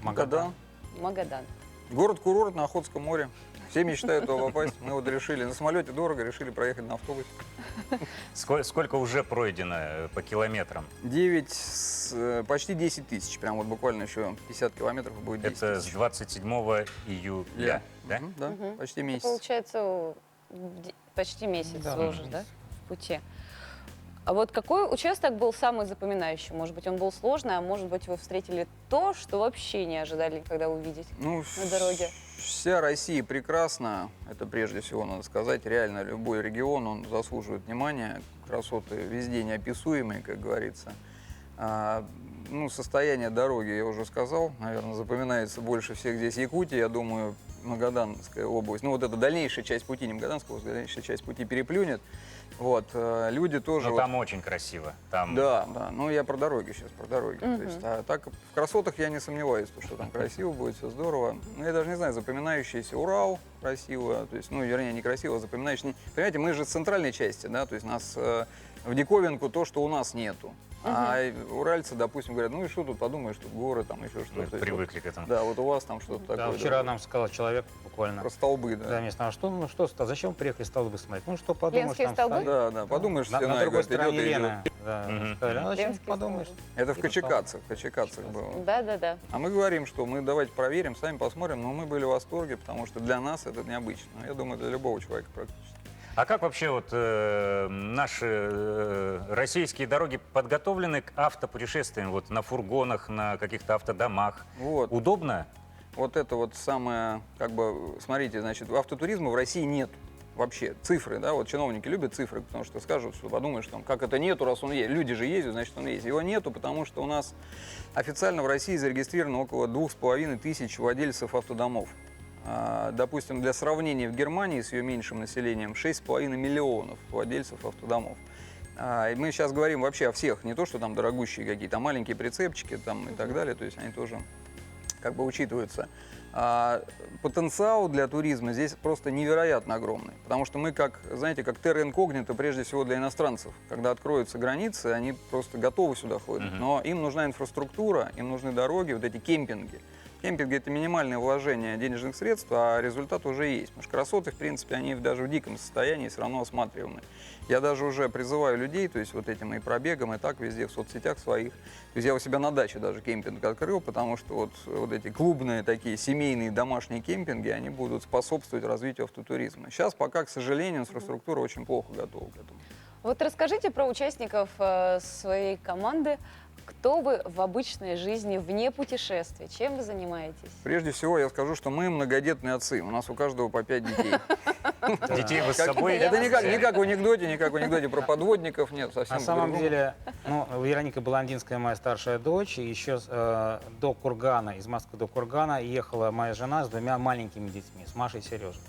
Магадан. Магадан. Город-курорт на Охотском море. Все мечтают туда попасть. Мы вот решили, на самолете дорого, решили проехать на автобусе. Сколько уже пройдено по километрам? Почти 10 тысяч. Прям вот буквально еще 50 километров будет 10 Это тысяч. с 27 июля, да? Да, почти месяц. Получается, почти месяц вы уже, да, в пути. А вот какой участок был самый запоминающий? Может быть, он был сложный, а может быть, вы встретили то, что вообще не ожидали никогда увидеть на дороге? Вся Россия прекрасна, это прежде всего надо сказать. Реально, любой регион, он заслуживает внимания. Красоты везде неописуемые, как говорится. Состояние дороги, я уже сказал, наверное, запоминается больше всех здесь Якутия, я думаю, Магаданская область. Ну, вот эта дальнейшая часть пути, не Магаданская область, дальнейшая часть пути переплюнет. Вот, люди тоже... Но там очень красиво. Там... Да, ну я про дороги сейчас, про дороги. То есть, так, в красотах я не сомневаюсь, что там красиво будет, все здорово. Ну, я даже не знаю, запоминающийся Урал красиво, то есть, вернее, не красиво, а запоминающийся... Понимаете, мы же с центральной части, да, то есть нас в диковинку то, что у нас нету. А уральцы, допустим, говорят, ну и что тут, подумаешь, тут горы, там еще что-то. Привыкли к этому. Да, вот у вас там что-то Да, такое. вчера нам сказал человек буквально. Про столбы, да. Да, местно. А что, ну что, зачем приехали столбы смотреть? Ну что подумаешь, Ленские там столбы? Да, да, подумаешь, на стена, другой говорит, стороне идет и Лены. идет. Да, сказали, а зачем Ленские подумаешь? Это в Кочекацах было. Да. А мы говорим, что мы давайте проверим, сами посмотрим, но мы были в восторге, потому что для нас это необычно. Я думаю, для любого человека практически. А как вообще вот наши российские дороги подготовлены к автопутешествиям? Вот на фургонах, на каких-то автодомах? Вот. Удобно? Вот это вот самое, как бы, смотрите, значит, автотуризма в России нет. Вообще, цифры, да, вот чиновники любят цифры, потому что скажут, что подумаешь, там, как это нету, раз он есть. Люди же ездят, значит, он есть. Его нету, потому что у нас официально в России зарегистрировано около 2500 владельцев автодомов. Допустим, для сравнения, в Германии с ее меньшим населением 6,5 миллионов владельцев автодомов. И мы сейчас говорим вообще о всех, не то, что там дорогущие какие-то, а маленькие прицепчики там и так далее, то есть они тоже как бы учитываются. Потенциал для туризма здесь просто невероятно огромный, потому что мы, как, знаете, как терра инкогнита, прежде всего для иностранцев. Когда откроются границы, они просто готовы сюда ходить, но им нужна инфраструктура, им нужны дороги, вот эти кемпинги. Кемпинг – это минимальное вложение денежных средств, а результат уже есть. Потому что красоты, в принципе, они даже в диком состоянии все равно осматриваемы. Я даже уже призываю людей, то есть вот этим и пробегом, и так везде в соцсетях своих. То есть я у себя на даче даже кемпинг открыл, потому что вот эти клубные такие семейные домашние кемпинги, они будут способствовать развитию автотуризма. Сейчас пока, к сожалению, инфраструктура очень плохо готова к этому. Вот расскажите про участников своей команды. Кто вы в обычной жизни, вне путешествий? Чем вы занимаетесь? Прежде всего, я скажу, что мы многодетные отцы. У нас у каждого по 5 детей. Детей вы с собой? Это не как в анекдоте про подводников, нет, совсем На самом по-другому. деле, ну, Вероника Баландинская, моя старшая дочь, и еще до Кургана, из Москвы до Кургана ехала моя жена с 2 маленькими детьми, с Машей и Сережей.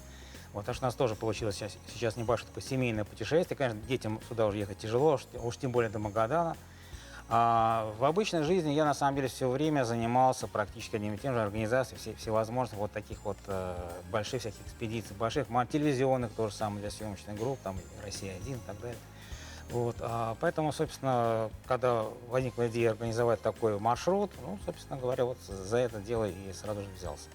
Вот, так что у нас тоже получилось сейчас небольшое такое семейное путешествие. Конечно, детям сюда уже ехать тяжело, уж тем более до Магадана. А в обычной жизни я на самом деле все время занимался практически одним и тем же, организацией всевозможных вот таких вот больших всяких экспедиций, больших, телевизионных, то же самое для съемочных групп, там «Россия-1» и так далее. Вот, поэтому, собственно, когда возникла идея организовать такой маршрут, ну, собственно говоря, вот за это дело и сразу же взялся.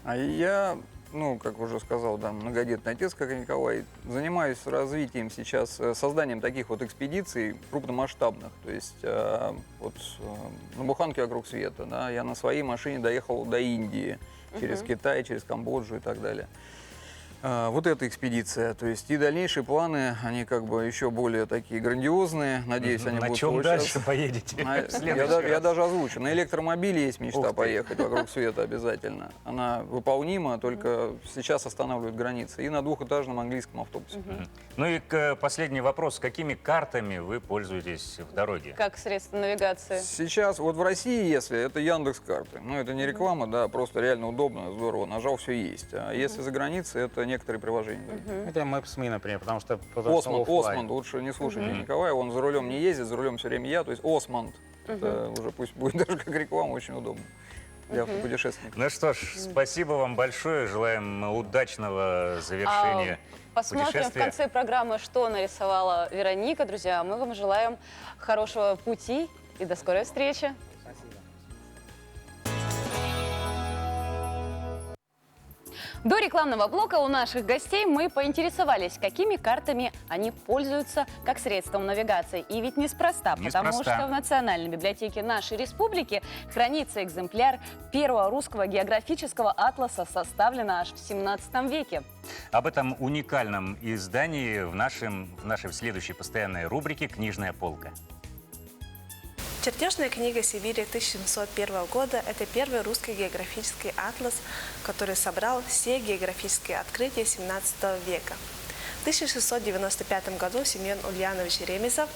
А я, ну, как уже сказал, да, многодетный отец, как и Николай, занимаюсь развитием сейчас, созданием таких вот экспедиций крупномасштабных. То есть вот на буханке вокруг света, да, я на своей машине доехал до Индии, через Китай, через Камбоджу и так далее. Вот эта экспедиция, то есть и дальнейшие планы, они как бы еще более такие грандиозные, надеюсь, они будут чем дальше поедете? Я даже озвучу. На электромобиле есть мечта поехать вокруг света обязательно. Она выполнима, только сейчас останавливают границы. И на двухэтажном английском автобусе. Ну и последний вопрос. Какими картами вы пользуетесь в дороге? Как средство навигации? Сейчас, вот в России, если, это Яндекс.Карты. Ну, это не реклама, да, просто реально удобно, здорово. Нажал, все есть. А если за границей, это некоторые приложения. Это Maps.me, например, потому что... Осмонд, лучше не слушайте Николая, он за рулем не ездит, за рулем все время я, то есть Осмонд. Это уже пусть будет даже как реклама, очень удобно для путешественников. Ну что ж, спасибо вам большое, желаем удачного завершения Посмотрим в путешествия. конце программы, что нарисовала Вероника. Друзья, мы вам желаем хорошего пути и до скорой встречи. До рекламного блока у наших гостей мы поинтересовались, какими картами они пользуются как средством навигации. И ведь неспроста, потому что в Национальной библиотеке нашей республики хранится экземпляр первого русского географического атласа, составленного аж в 17 веке. Об этом уникальном издании в нашей следующей постоянной рубрике «Книжная полка». Чертежная книга Сибири 1701 года – это первый русский географический атлас, который собрал все географические открытия XVII века. В 1695 году Семен Ульянович Ремезов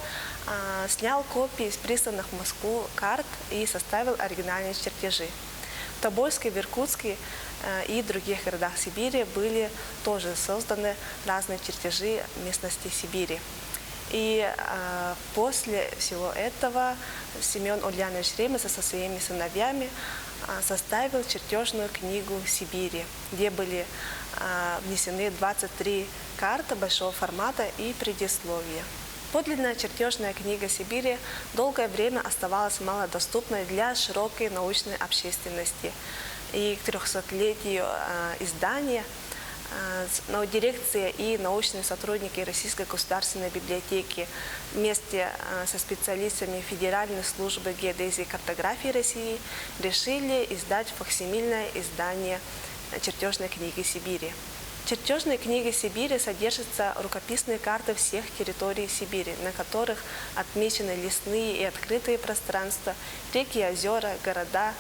снял копии из присланных в Москву карт и составил оригинальные чертежи. В Тобольске, в Иркутске и других городах Сибири были тоже созданы разные чертежи местности Сибири. И после всего этого Семен Ульянович Ремезов со своими сыновьями составил чертежную книгу Сибири, где были внесены 23 карты большого формата и предисловия. Подлинная чертежная книга Сибири долгое время оставалась малодоступной для широкой научной общественности. И к 300-летию издания дирекция и научные сотрудники Российской государственной библиотеки вместе со специалистами Федеральной службы геодезии и картографии России решили издать факсимильное издание чертежной книги Сибири. В чертежной книге Сибири содержатся рукописные карты всех территорий Сибири, на которых отмечены лесные и открытые пространства, реки, озера, города,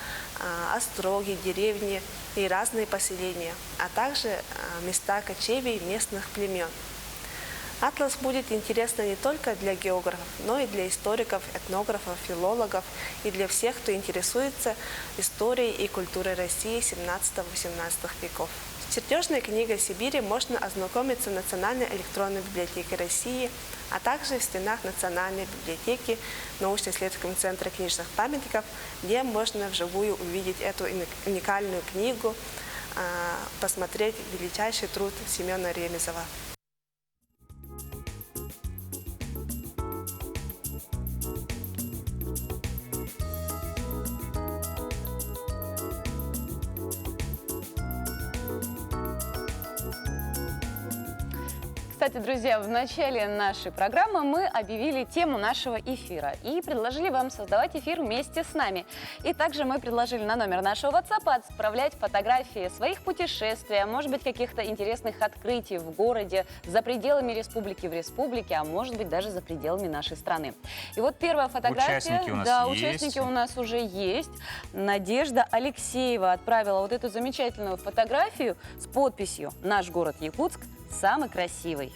остроги, деревни и разные поселения, а также места кочевий местных племен. Атлас будет интересен не только для географов, но и для историков, этнографов, филологов и для всех, кто интересуется историей и культурой России 17-18 веков. С чертежной книгой Сибири можно ознакомиться в Национальной электронной библиотеке России, а также в стенах Национальной библиотеки научно-исследовательского центра книжных памятников, где можно вживую увидеть эту уникальную книгу, посмотреть величайший труд Семена Ремезова. Кстати, друзья, в начале нашей программы мы объявили тему нашего эфира и предложили вам создавать эфир вместе с нами. И также мы предложили на номер нашего WhatsApp отправлять фотографии своих путешествий, а может быть каких-то интересных открытий в городе, за пределами республики, в республике, а может быть даже за пределами нашей страны. И вот первая фотография. Участники у нас уже есть. Надежда Алексеева отправила вот эту замечательную фотографию с подписью «Наш город Якутск самый красивый».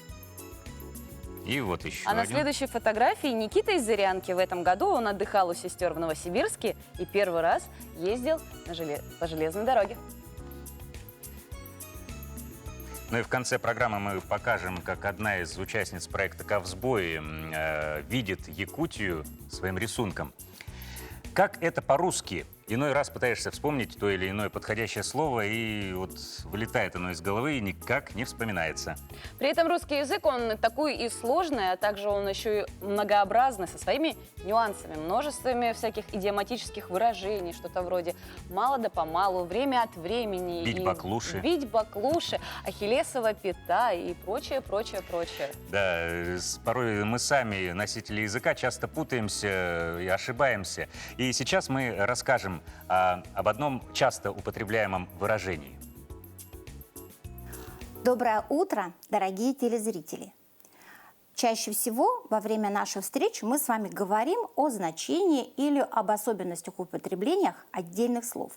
И вот еще на следующей фотографии Никита из Зырянки. В этом году он отдыхал у сестер в Новосибирске и первый раз ездил по железной дороге. Ну и в конце программы мы покажем, как одна из участниц проекта «Ковсбой» видит Якутию своим рисунком. Как это по-русски? Иной раз пытаешься вспомнить то или иное подходящее слово, и вот вылетает оно из головы и никак не вспоминается. При этом русский язык, он такой и сложный, а также он еще и многообразный, со своими нюансами, множествами всяких идиоматических выражений, что-то вроде «мало да помалу», «время от времени», «бить баклуши», «бить баклуши», «ахиллесова пята» и прочее, прочее, прочее. Да, порой мы сами, носители языка, часто путаемся и ошибаемся. И сейчас мы расскажем об одном часто употребляемом выражении. Доброе утро, дорогие телезрители! Чаще всего во время нашей встречи мы с вами говорим о значении или об особенностях употребления отдельных слов.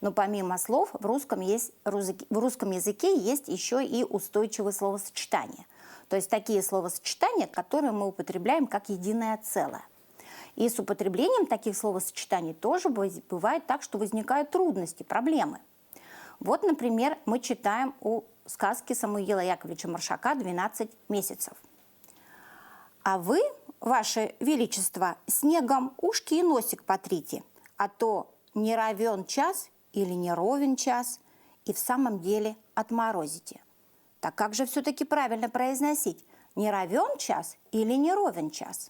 Но помимо слов в русском языке есть еще и устойчивые словосочетания. То есть такие словосочетания, которые мы употребляем как единое целое. И с употреблением таких словосочетаний тоже бывает так, что возникают трудности, проблемы. Вот, например, мы читаем у сказки Самуила Яковлевича Маршака «12 месяцев». «А вы, ваше величество, снегом ушки и носик потрите, а то не равен час или не ровен час, и в самом деле отморозите». Так как же все-таки правильно произносить? Не равен час или не ровен час?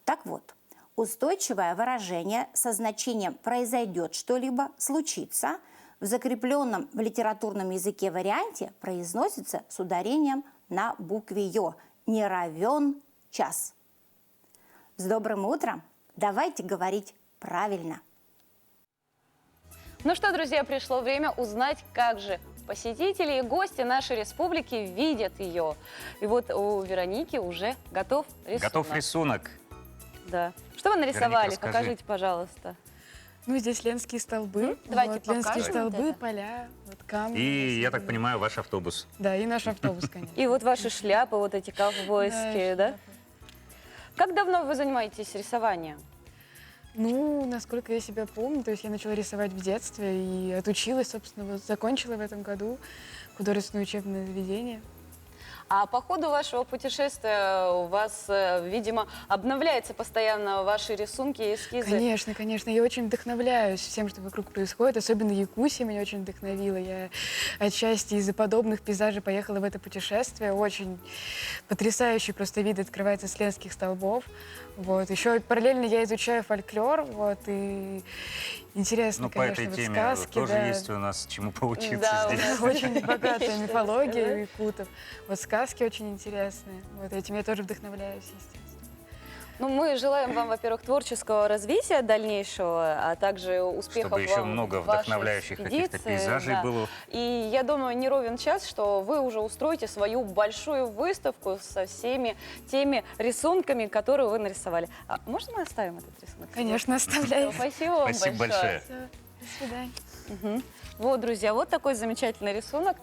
Так вот, устойчивое выражение со значением «произойдет что-либо», «случится» в закрепленном в литературном языке варианте произносится с ударением на букве «ё» – «не равен час». С добрым утром! Давайте говорить правильно. Ну что, друзья, пришло время узнать, как же посетители и гости нашей республики видят ее. И вот у Вероники уже готов рисунок. Готов рисунок. Да. Что вы нарисовали? Вероника, покажите, пожалуйста. Ну, здесь ленские столбы. Давайте вот, ленские покажем столбы, вот это. Поля, вот камни. И, я так понимаю, ваш автобус. Да, и наш автобус, конечно. И вот ваши шляпы, вот эти ковбойские, да? Как давно вы занимаетесь рисованием? Ну, насколько я себя помню, то есть я начала рисовать в детстве и отучилась, собственно, вот закончила в этом году художественное учебное заведение. А по ходу вашего путешествия у вас, видимо, обновляются постоянно ваши рисунки и эскизы. Конечно, конечно. Я очень вдохновляюсь всем, что вокруг происходит. Особенно Якутия меня очень вдохновила. Я отчасти из-за подобных пейзажей поехала в это путешествие. Очень потрясающий просто вид открывается с Ленских столбов. Вот. Еще параллельно я изучаю фольклор. Вот. И интересно, по конечно, этой теме сказки. тоже Да. есть у нас чему поучиться Да, здесь. у нас очень богатая мифология у якутов. Вот сказки очень интересные. Вот этим я тоже вдохновляюсь, естественно. Ну, мы желаем вам, во-первых, творческого развития дальнейшего, а также успехов Чтобы еще вам много в вашей вдохновляющих каких-то экспедиции, пейзажей да. было. И я думаю, не ровен час, что вы уже устроите свою большую выставку со всеми теми рисунками, которые вы нарисовали. А можно мы оставим этот рисунок? Конечно, оставляйте. Спасибо вам Спасибо большое. Всё, до свидания. Мгм. Вот, друзья, вот такой замечательный рисунок.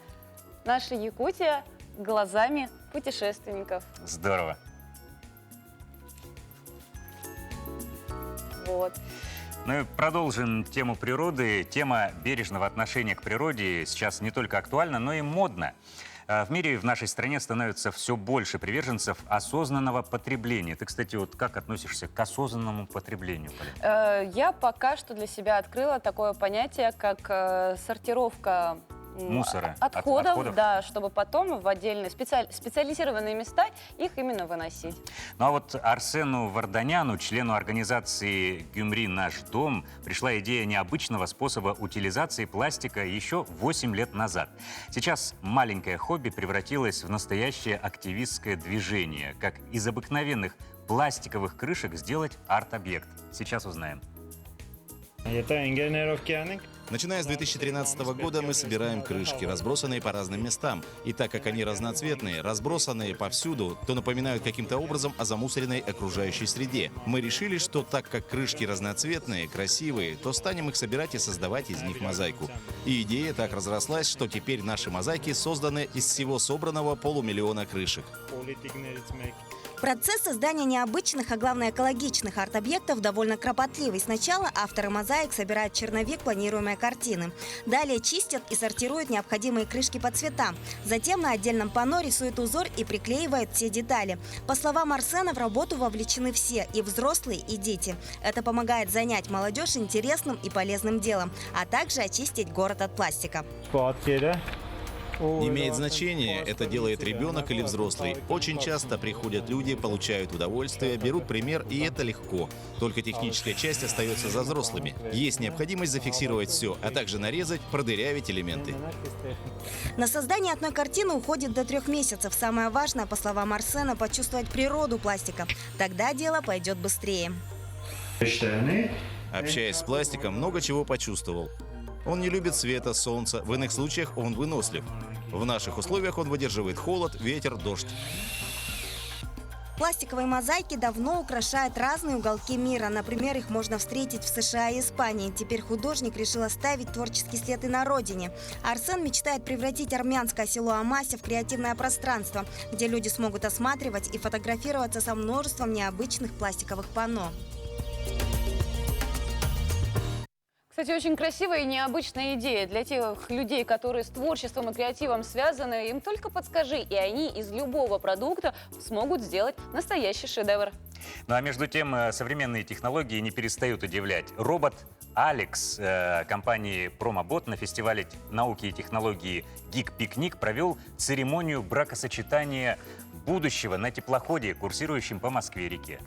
Наша Якутия глазами путешественников. Здорово. Вот. Ну и продолжим тему природы. Тема бережного отношения к природе сейчас не только актуальна, но и модна. В мире и в нашей стране становится все больше приверженцев осознанного потребления. Ты, кстати, вот как относишься к осознанному потреблению, Полина? Я пока что для себя открыла такое понятие, как сортировка Мусора, отходов, да, чтобы потом в отдельные специализированные места их именно выносить. Ну а вот Арсену Варданяну, члену организации «Гюмри. Наш дом», пришла идея необычного способа утилизации пластика еще 8 лет назад. Сейчас маленькое хобби превратилось в настоящее активистское движение. Как из обыкновенных пластиковых крышек сделать арт-объект. Сейчас узнаем. Начиная с 2013 года мы собираем крышки, разбросанные по разным местам. И так как они разноцветные, разбросанные повсюду, то напоминают каким-то образом о замусоренной окружающей среде. Мы решили, что так как крышки разноцветные, красивые, то станем их собирать и создавать из них мозаику. И идея так разрослась, что теперь наши мозаики созданы из всего собранного 500 000 крышек. Процесс создания необычных, а главное экологичных арт-объектов довольно кропотливый. Сначала авторы мозаик собирают черновик планируемой картины. Далее чистят и сортируют необходимые крышки по цветам. Затем на отдельном панно рисуют узор и приклеивают все детали. По словам Арсена, в работу вовлечены все, и взрослые, и дети. Это помогает занять молодежь интересным и полезным делом, а также очистить город от пластика. Не имеет значения, это делает ребенок или взрослый. Очень часто приходят люди, получают удовольствие, берут пример, и это легко. Только техническая часть остается за взрослыми. Есть необходимость зафиксировать все, а также нарезать, продырявить элементы. На создание одной картины уходит до 3 месяцев. Самое важное, по словам Арсена, почувствовать природу пластика. Тогда дело пойдет быстрее. Общаясь с пластиком, много чего почувствовал. Он не любит света, солнца, в иных случаях он вынослив. В наших условиях он выдерживает холод, ветер, дождь. Пластиковые мозаики давно украшают разные уголки мира. Например, их можно встретить в США и Испании. Теперь художник решил оставить творческий след и на родине. Арсен мечтает превратить армянское село Амася в креативное пространство, где люди смогут осматривать и фотографироваться со множеством необычных пластиковых панно. Кстати, очень красивая и необычная идея для тех людей, которые с творчеством и креативом связаны. Им только подскажи, и они из любого продукта смогут сделать настоящий шедевр. Ну а между тем, современные технологии не перестают удивлять. Робот Алекс компании Промобот на фестивале науки и технологии «Гик-пикник» провел церемонию бракосочетания будущего на теплоходе, курсирующем по Москве-реке.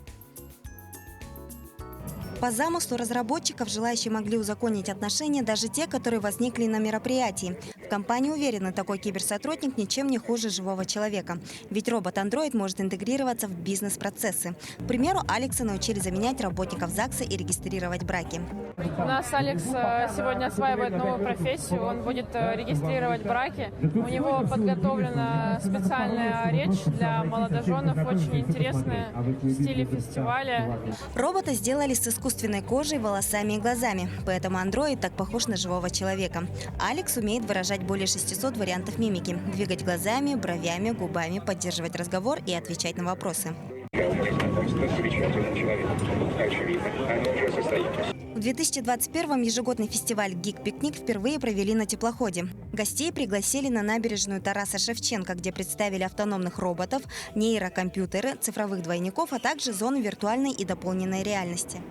По замыслу разработчиков желающие могли узаконить отношения даже те, которые возникли на мероприятии. В компании уверены, такой киберсотрудник ничем не хуже живого человека. Ведь робот-андроид может интегрироваться в бизнес-процессы. К примеру, Алекса научили заменять работников ЗАГСа и регистрировать браки. У нас Алекс сегодня осваивает новую профессию. Он будет регистрировать браки. У него подготовлена специальная речь для молодоженов, очень интересная, в стиле фестиваля. Робота сделали с искусственной кожей, волосами и глазами. Поэтому андроид так похож на живого человека. Алекс умеет выражать более 600 вариантов мимики. Двигать глазами, бровями, губами, поддерживать разговор и отвечать на вопросы. Я у них знакомство с замечательным человеком. Очевидно, оно уже состоится. В 2021-м ежегодный фестиваль «Гик-пикник» впервые провели на теплоходе. Гостей пригласили на набережную Тараса Шевченко, где представили автономных роботов, нейрокомпьютеры, цифровых двойников, а также зону виртуальной и дополненной реальности.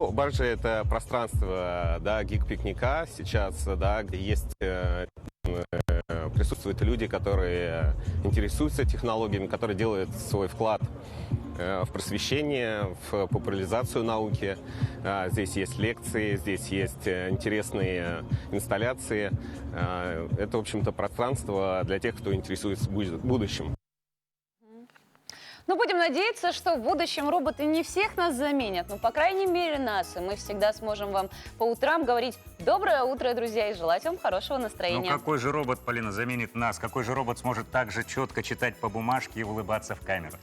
Баржа – это пространство, да, гик-пикника сейчас, да, где есть присутствуют люди, которые интересуются технологиями, которые делают свой вклад в просвещение, в популяризацию науки. Здесь есть лекции, здесь есть интересные инсталляции. Это, в общем-то, пространство для тех, кто интересуется будущим. Ну, будем надеяться, что в будущем роботы не всех нас заменят, но, по крайней мере, нас. И мы всегда сможем вам по утрам говорить «Доброе утро, друзья», и желать вам хорошего настроения. Ну, какой же робот, Полина, заменит нас? Какой же робот сможет так же четко читать по бумажке и улыбаться в камеру?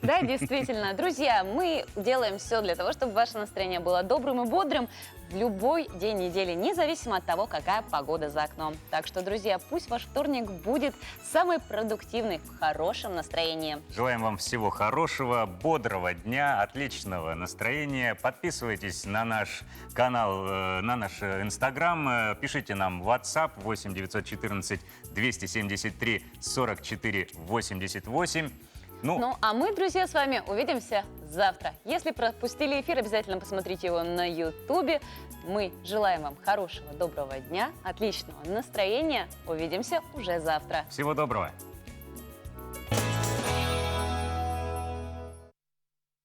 Да, действительно. Друзья, мы делаем все для того, чтобы ваше настроение было добрым и бодрым в любой день недели, независимо от того, какая погода за окном. Так что, друзья, пусть ваш вторник будет самый продуктивный, в хорошем настроении. Желаем вам всего хорошего, бодрого дня, отличного настроения. Подписывайтесь на наш канал, на наш Инстаграм. Пишите нам в WhatsApp 8 914 273 44 88. Ну, а мы, друзья, с вами увидимся завтра. Если пропустили эфир, обязательно посмотрите его на Ютубе. Мы желаем вам хорошего, доброго дня, отличного настроения. Увидимся уже завтра. Всего доброго.